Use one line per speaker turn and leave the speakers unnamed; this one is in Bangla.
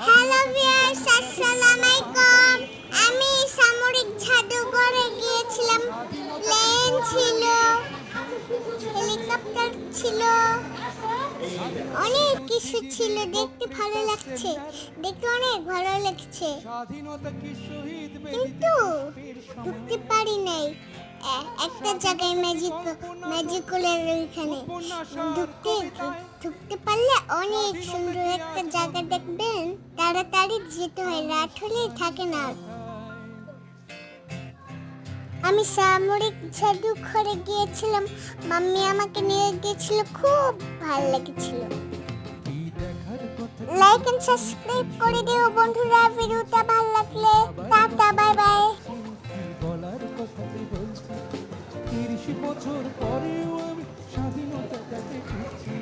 হ্যালো ভিউয়ার্স, আসসালামু আলাইকুম। আমি সামরিক জাদুঘরে গিয়েছিলাম। প্লেন ছিল, হেলিকপ্টার ছিল, অনেক কিছু ছিল। দেখতে ভালো লাগছে, দেখতে অনেক ভালো লাগছে, কিন্তু ঢুকতে পারি নাই। একটা জায়গায় ম্যাজিকুলের ওইখানে ঢুকতে পারলে অনেক সুন্দর একটা জায়গা দেখবেন। তাড়াতাড়ি যেতে হয়, রাত হলে থাকে না। আমি সামরিক জাদুঘরে গিয়েছিলাম, মাম্মি আমাকে নিয়ে গিয়েছিল, খুব ভালো লেগেছিল। লাইক এন্ড সাবস্ক্রাইব করে দিও বন্ধুরা, ভিডিওটা ভালো লাগলে। Tata, bye bye.
30 বছর পরেও আমি স্বাধীনতাটাকে খুঁজছি।